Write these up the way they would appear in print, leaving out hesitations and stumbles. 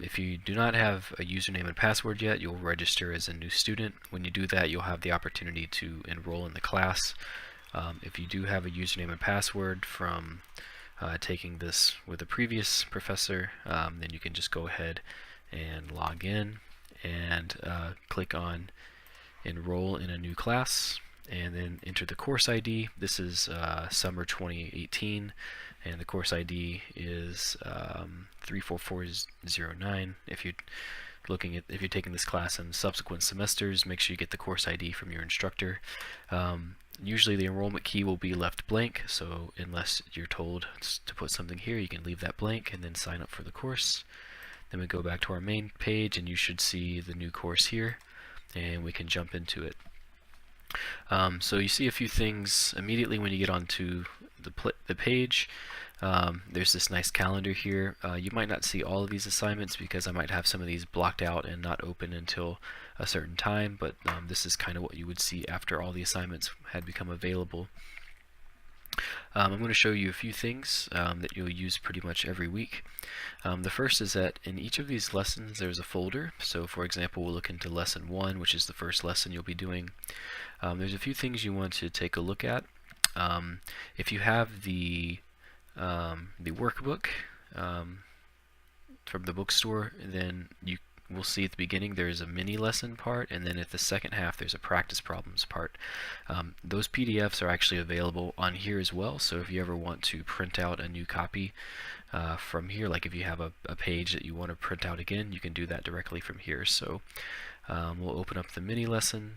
If you do not have a username and password yet, you'll register as a new student. When you do that, you'll have the opportunity to enroll in the class. If you do have a username and password from taking this with a previous professor, then you can just go ahead and log in and click on enroll in a new class, and then enter the course ID. This is summer 2018, and the course ID is 34409. If you're taking this class in subsequent semesters, make sure you get the course ID from your instructor. Usually the enrollment key will be left blank, so unless you're told to put something here, you can leave that blank and then sign up for the course. Then we go back to our main page, and you should see the new course here, and we can jump into it. So you see a few things immediately when you get onto the page. There's this nice calendar here. You might not see all of these assignments because I might have some of these blocked out and not open until a certain time, but this is kind of what you would see after all the assignments had become available. I'm going to show you a few things that you'll use pretty much every week. The first is that in each of these lessons there's a folder. So for example, we'll look into lesson 1, which is the first lesson you'll be doing. There's a few things you want to take a look at. If you have the workbook from the bookstore, then you will see at the beginning there's a mini lesson part, and then at the second half there's a practice problems part. Those PDFs are actually available on here as well, so if you ever want to print out a new copy from here, like if you have a page that you want to print out again, you can do that directly from here. So we'll open up the mini lesson.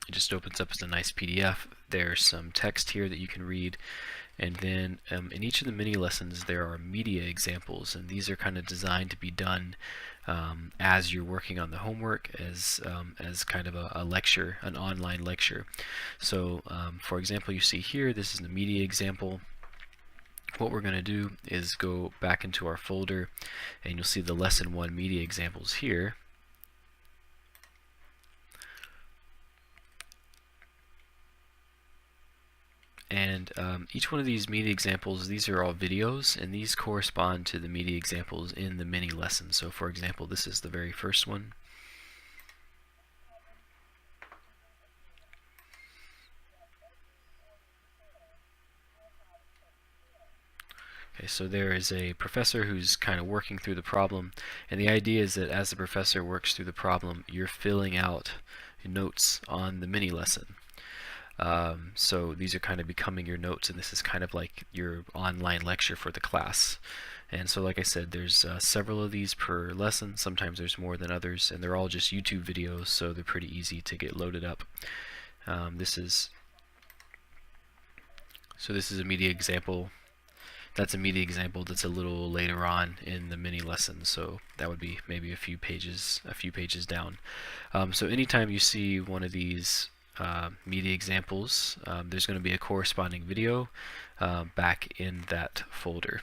It just opens up as a nice PDF. There's some text here that you can read. And then in each of the mini lessons there are media examples, and these are kind of designed to be done as you're working on the homework, as kind of a lecture, an online lecture. So for example, you see here, this is the media example. What we're going to do is go back into our folder, and you'll see the lesson 1 media examples here. And each one of these media examples, these are all videos, and these correspond to the media examples in the mini lesson. So for example, this is the very first one. Okay, so there is a professor who's kind of working through the problem, and the idea is that as the professor works through the problem, you're filling out notes on the mini lesson. So these are kind of becoming your notes, and this is kind of like your online lecture for the class. And so like I said, there's several of these per lesson. Sometimes there's more than others, and they're all just YouTube videos, so they're pretty easy to get loaded up. This is a media example. That's a media example that's a little later on in the mini lesson, so that would be maybe a few pages down. So anytime you see one of these media examples, there's going to be a corresponding video back in that folder.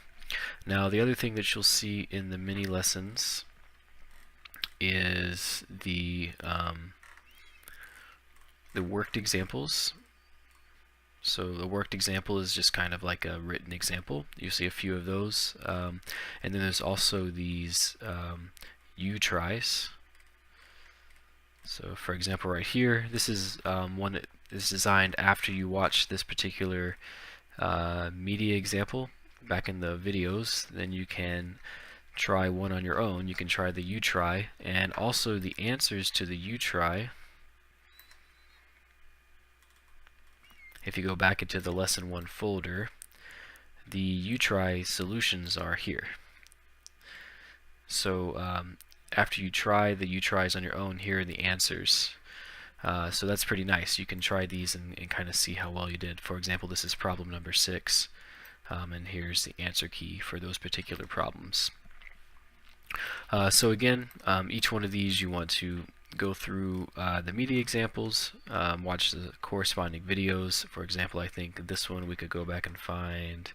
Now the other thing that you'll see in the mini lessons is the worked examples. So the worked example is just kind of like a written example. You'll see a few of those, and then there's also these U-tries. So for example right here, this is one that is designed after you watch this particular media example back in the videos. Then you can try one on your own. You can try the U-try, and also the answers to the U-try. If you go back into the lesson 1 folder, the U-try solutions are here. So after you try the U-tries on your own, here are the answers. So that's pretty nice. You can try these and kind of see how well you did. For example, this is problem number 6, and here's the answer key for those particular problems. So again, each one of these you want to go through the media examples, watch the corresponding videos. For example, I think this one we could go back and find,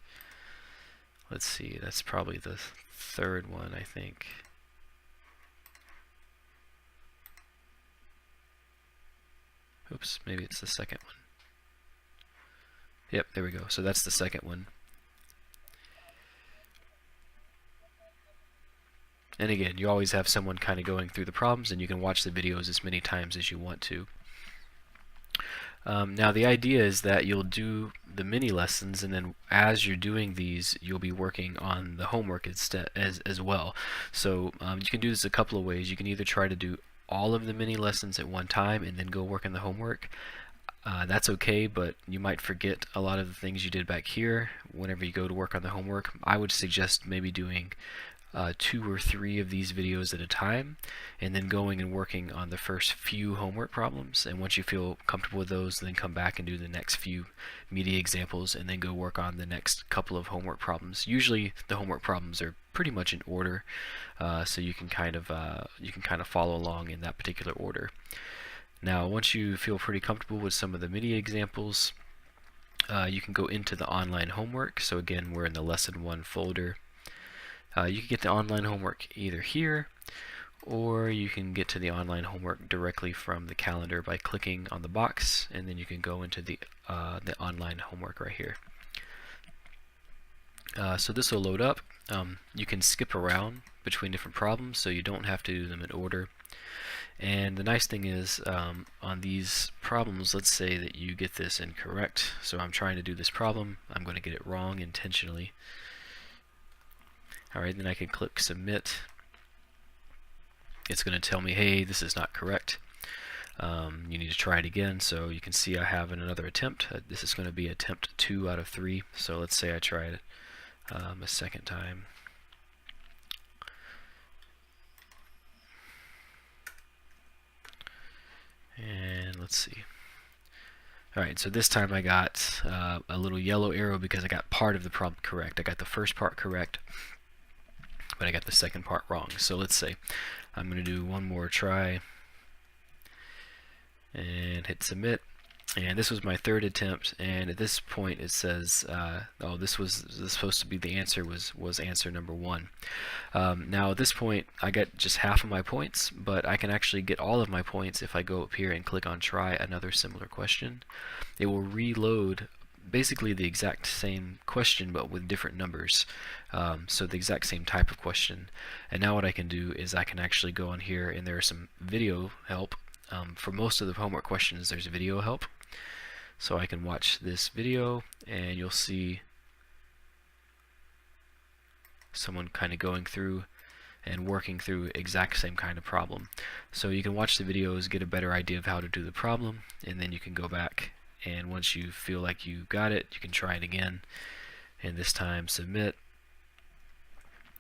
let's see, that's probably the third one, I think. Oops, maybe it's the second one. Yep, there we go. So that's the second one. And again, you always have someone kind of going through the problems, and you can watch the videos as many times as you want to. Now the idea is that you'll do the mini lessons, and then as you're doing these, you'll be working on the homework instead as well. So you can do this a couple of ways. You can either try to do all of the mini lessons at one time and then go work on the homework. That's okay, but you might forget a lot of the things you did back here whenever you go to work on the homework. I would suggest maybe doing 2 or 3 of these videos at a time, and then going and working on the first few homework problems. And once you feel comfortable with those, then come back and do the next few media examples, and then go work on the next couple of homework problems. Usually the homework problems are pretty much in order, so you can kind of follow along in that particular order. Now, once you feel pretty comfortable with some of the media examples, you can go into the online homework. So again, we're in the lesson 1 folder. You can get the online homework either here, or you can get to the online homework directly from the calendar by clicking on the box, and then you can go into the online homework right here. So this will load up. You can skip around between different problems, so you don't have to do them in order. And the nice thing is, on these problems, let's say that you get this incorrect. So I'm trying to do this problem, I'm going to get it wrong intentionally. Alright, then I can click submit. It's going to tell me, hey, this is not correct. You need to try it again. So you can see I have another attempt. This is going to be attempt 2 out of 3. So let's say I try it a second time. And let's see. Alright, so this time I got a little yellow arrow because I got part of the problem correct. I got the first part correct, but I got the second part wrong. So let's say I'm going to do one more try and hit submit. And this was my 3rd attempt, and at this point it says, oh, this was supposed to be the answer, was answer number 1. Now at this point I get just half of my points, but I can actually get all of my points if I go up here and click on try another similar question. It will reload basically the exact same question but with different numbers, so the exact same type of question. And now what I can do is I can actually go on here, and there are some video help. For most of the homework questions there's video help, so I can watch this video and you'll see someone kind of going through and working through exact same kind of problem. So you can watch the videos, get a better idea of how to do the problem, and then you can go back, and once you feel like you got it, you can try it again, and this time submit.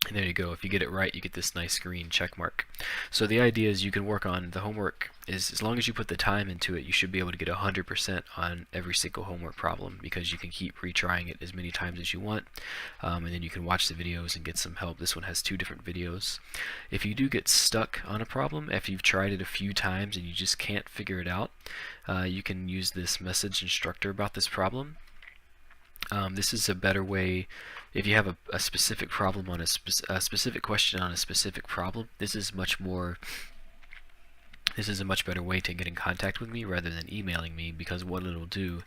And there you go. If you get it right, you get this nice green check mark. So the idea is you can work on the homework, is as long as you put the time into it, you should be able to get 100% on every single homework problem, because you can keep retrying it as many times as you want, and then you can watch the videos and get some help. This one has 2 different videos. If you do get stuck on a problem, if you've tried it a few times and you just can't figure it out, you can use this message instructor about this problem. This is a better way. If you have a specific problem on a specific question on a specific problem, this is a much better way to get in contact with me rather than emailing me, because what it'll do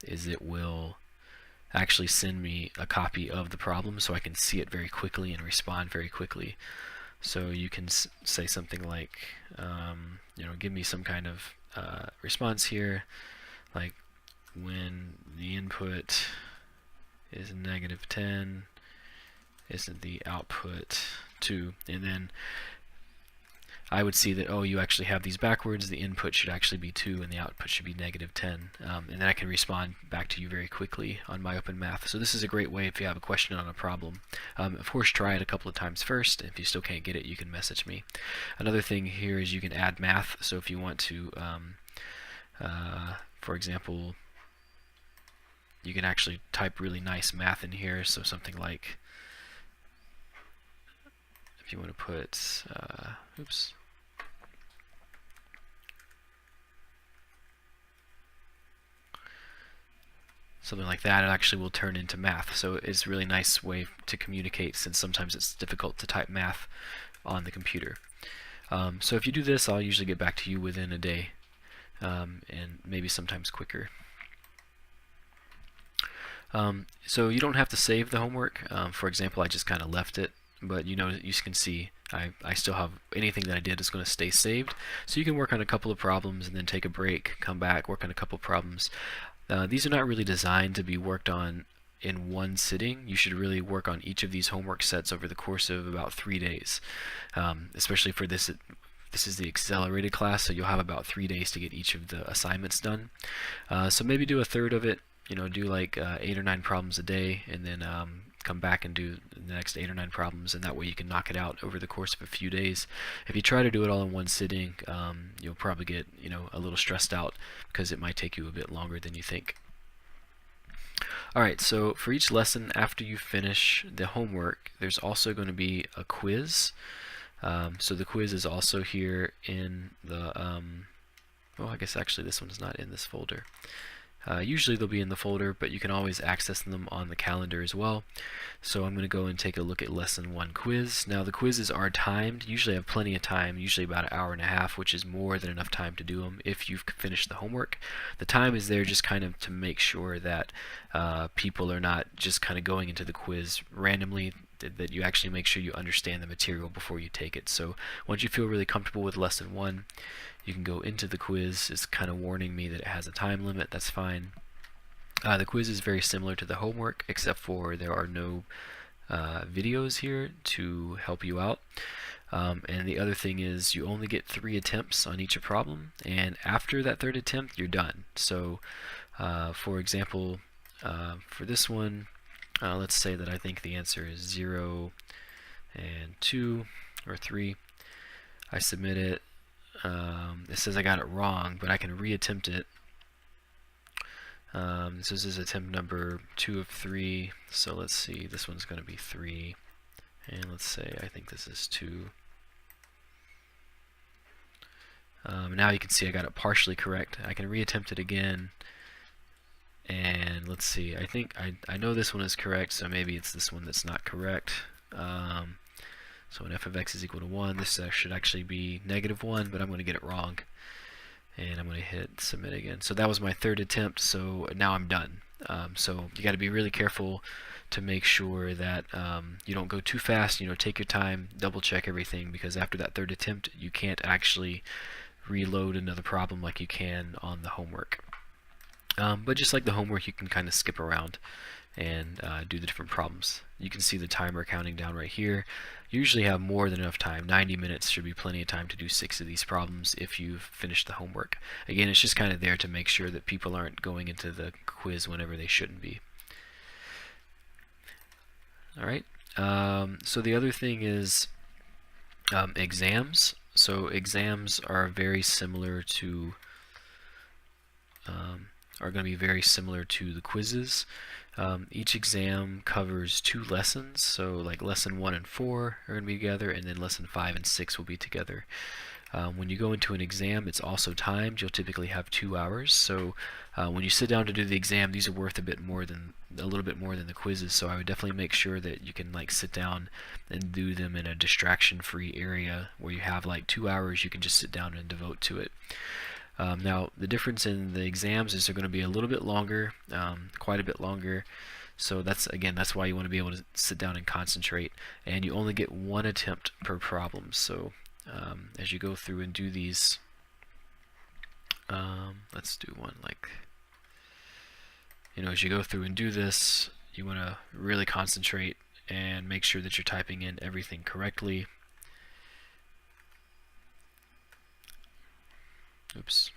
is it will actually send me a copy of the problem so I can see it very quickly and respond very quickly. So you can say something like, give me some kind of response here, like when the input is -10, isn't the output 2? And then I would see that, oh, you actually have these backwards, the input should actually be 2 and the output should be -10. And then I can respond back to you very quickly on MyOpenMath. So this is a great way if you have a question on a problem. Of course, try it a couple of times first. If you still can't get it, you can message me. Another thing here is you can add math. So if you want to, for example, you can actually type really nice math in here. So something like, if you want to put, something like that, it actually will turn into math. So it's a really nice way to communicate, since sometimes it's difficult to type math on the computer. So if you do this, I'll usually get back to you within a day, and maybe sometimes quicker. So you don't have to save the homework. For example, I just kind of left it but you can see I still have anything that I did is going to stay saved. So you can work on a couple of problems and then take a break, come back, work on a couple of problems. These are not really designed to be worked on in one sitting. You should really work on each of these homework sets over the course of about 3 days, especially for this. This is the accelerated class, so you'll have about 3 days to get each of the assignments done. So maybe do a third of it, do like 8 or 9 problems a day, and then come back and do the next 8 or 9 problems, and that way you can knock it out over the course of a few days. If you try to do it all in one sitting, you'll probably get a little stressed out because it might take you a bit longer than you think. Alright, so for each lesson after you finish the homework, there's also going to be a quiz. So the quiz is also here in the, I guess actually this one's not in this folder. Usually they'll be in the folder, but you can always access them on the calendar as well. So I'm going to go and take a look at lesson 1 quiz. Now the quizzes are timed. Usually have plenty of time, usually about an hour and a half, which is more than enough time to do them if you've finished the homework. The time is there just kind of to make sure that people are not just kind of going into the quiz randomly, that you actually make sure you understand the material before you take it. So once you feel really comfortable with lesson 1, you can go into the quiz. It's kind of warning me that it has a time limit. That's fine. The quiz is very similar to the homework, except for there are no videos here to help you out. And the other thing is you only get 3 attempts on each problem, and after that 3rd attempt you're done. So for example, for this one, let's say that I think the answer is 0 and 2 or 3. I submit it. It says I got it wrong, but I can reattempt it. This is attempt number 2 of 3. So let's see, this one's going to be 3. And let's say I think this is 2. Now you can see I got it partially correct. I can reattempt it again. And let's see, I think I know this one is correct, so maybe it's this one that's not correct. So when f of x is equal to 1, this should actually be -1, but I'm going to get it wrong. And I'm going to hit submit again. So that was my 3rd attempt, so now I'm done. So you got to be really careful to make sure that you don't go too fast. Take your time, double check everything, because after that 3rd attempt you can't actually reload another problem like you can on the homework. But just like the homework, you can kind of skip around and do the different problems. You can see the timer counting down right here. You usually have more than enough time. 90 minutes should be plenty of time to do 6 of these problems if you've finished the homework. Again, it's just kind of there to make sure that people aren't going into the quiz whenever they shouldn't be. Alright, so the other thing is exams. So exams are very similar to are going to be very similar to the quizzes. Each exam covers 2 lessons, so like lesson 1 and 4 are going to be together, and then lesson 5 and 6 will be together. When you go into an exam, it's also timed. You'll typically have 2 hours. So when you sit down to do the exam, these are worth a little bit more than the quizzes. So I would definitely make sure that you can sit down and do them in a distraction-free area where you have 2 hours you can just sit down and devote to it. Now the difference in the exams is they're going to be a little bit longer, quite a bit longer. So that's why you want to be able to sit down and concentrate, and you only get 1 attempt per problem. So as you go through and do these, let's do one as you go through and do this, you want to really concentrate and make sure that you're typing in everything correctly. Oops.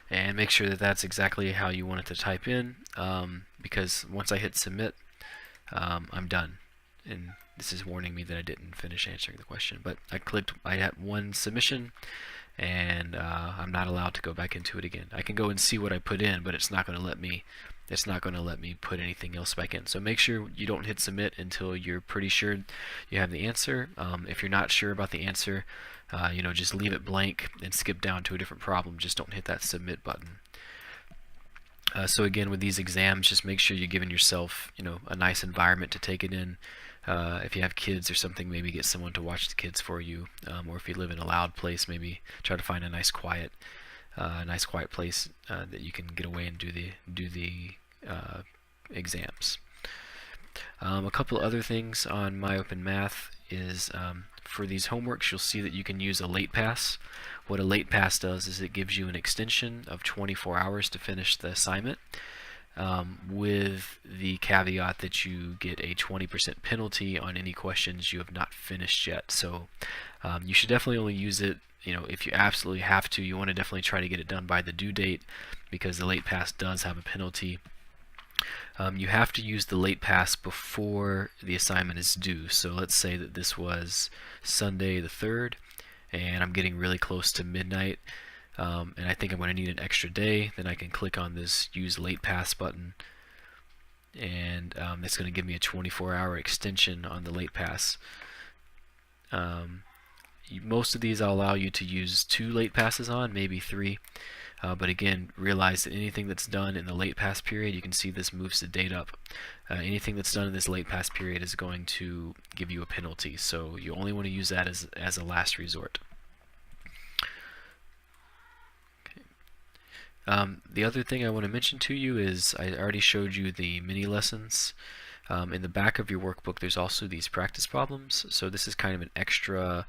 And make sure that that's exactly how you want it to type in, because once I hit submit, I'm done. And this is warning me that I didn't finish answering the question. But I had 1 submission, and I'm not allowed to go back into it again. I can go and see what I put in, but it's not going to let me put anything else back in. So make sure you don't hit submit until you're pretty sure you have the answer. If you're not sure about the answer, just leave it blank and skip down to a different problem. Just don't hit that submit button. So again, with these exams, just make sure you're giving yourself a nice environment to take it in. If you have kids or something, maybe get someone to watch the kids for you, or if you live in a loud place, maybe try to find a nice quiet a nice quiet place that you can get away and do the exams. A couple other things on MyOpenMath is for these homeworks, you'll see that you can use a late pass. What a late pass does is it gives you an extension of 24 hours to finish the assignment, with the caveat that you get a 20% penalty on any questions you have not finished yet. So you should definitely only use it, if you absolutely have to. You want to definitely try to get it done by the due date, because the late pass does have a penalty. You have to use the late pass before the assignment is due. So let's say that this was Sunday the 3rd, and I'm getting really close to midnight, and I think I'm going to need an extra day. Then I can click on this Use Late Pass button, and it's going to give me a 24-hour extension on the late pass. Most of these I'll allow you to use 2 late passes on, maybe 3. But again, realize that anything that's done in the late pass period, you can see this moves the date up. Anything that's done in this late pass period is going to give you a penalty, so you only want to use that as a last resort. Okay. The other thing I want to mention to you is I already showed you the mini lessons. In the back of your workbook, there's also these practice problems, so this is kind of an extra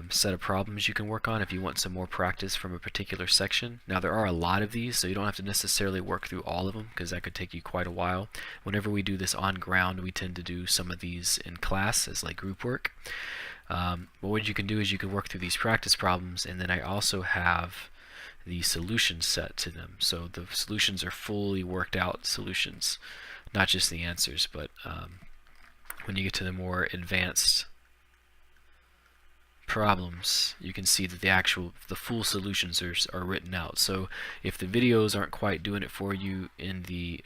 set of problems you can work on if you want some more practice from a particular section. Now, there are a lot of these, so you don't have to necessarily work through all of them, because that could take you quite a while. Whenever we do this on ground, we tend to do some of these in class as like group work. But what you can do is you can work through these practice problems, and then I also have the solutions set to them. So the solutions are fully worked out solutions, not just the answers, but when you get to the more advanced problems, you can see that the full solutions are written out. So if the videos aren't quite doing it for you in the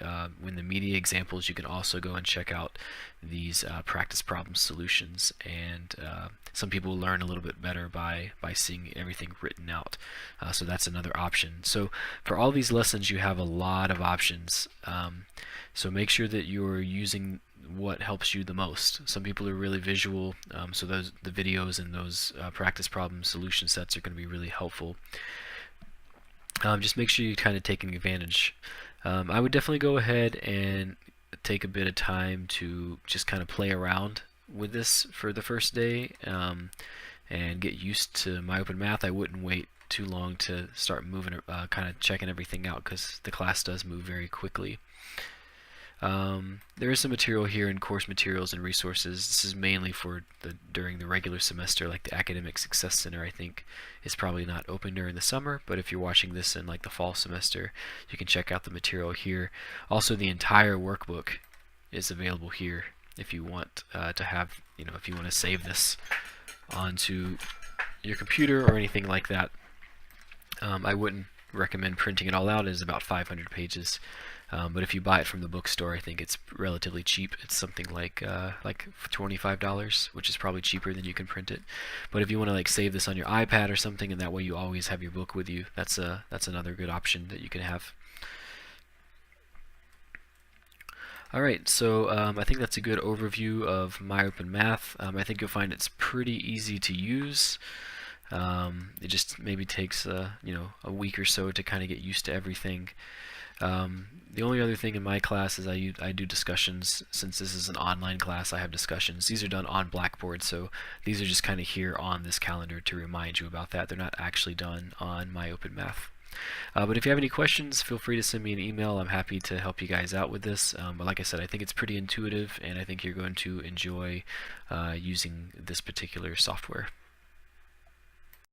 media examples, you can also go and check out these practice problem solutions, and some people learn a little bit better by seeing everything written out. So that's another option. So for all these lessons, you have a lot of options. So make sure that you're using what helps you the most. Some people are really visual, so the videos and those practice problem solution sets are going to be really helpful. Just make sure you're kind of taking advantage. I would definitely go ahead and take a bit of time to just kind of play around with this for the first day, and get used to MyOpenMath. I wouldn't wait too long to start moving, kind of checking everything out, because the class does move very quickly. There is some material here in course materials and resources. This is mainly for during the regular semester, like the Academic Success Center, I think, is probably not open during the summer, but if you're watching this in like the fall semester, you can check out the material here. Also, the entire workbook is available here if you want to have, if you want to save this onto your computer or anything like that. I wouldn't recommend printing it all out. It is about 500 pages. But if you buy it from the bookstore, I think it's relatively cheap. It's something like $25, which is probably cheaper than you can print it. But if you want to save this on your iPad or something, and that way you always have your book with you, that's another good option that you can have. Alright, so I think that's a good overview of MyOpenMath. I think you'll find it's pretty easy to use. It just maybe takes a week or so to kind of get used to everything. The only other thing in my class is I do discussions. Since this is an online class, I have discussions. These are done on Blackboard, so these are just kind of here on this calendar to remind you about that. They're not actually done on MyOpenMath. But if you have any questions, feel free to send me an email. I'm happy to help you guys out with this. But like I said, I think it's pretty intuitive, and I think you're going to enjoy using this particular software.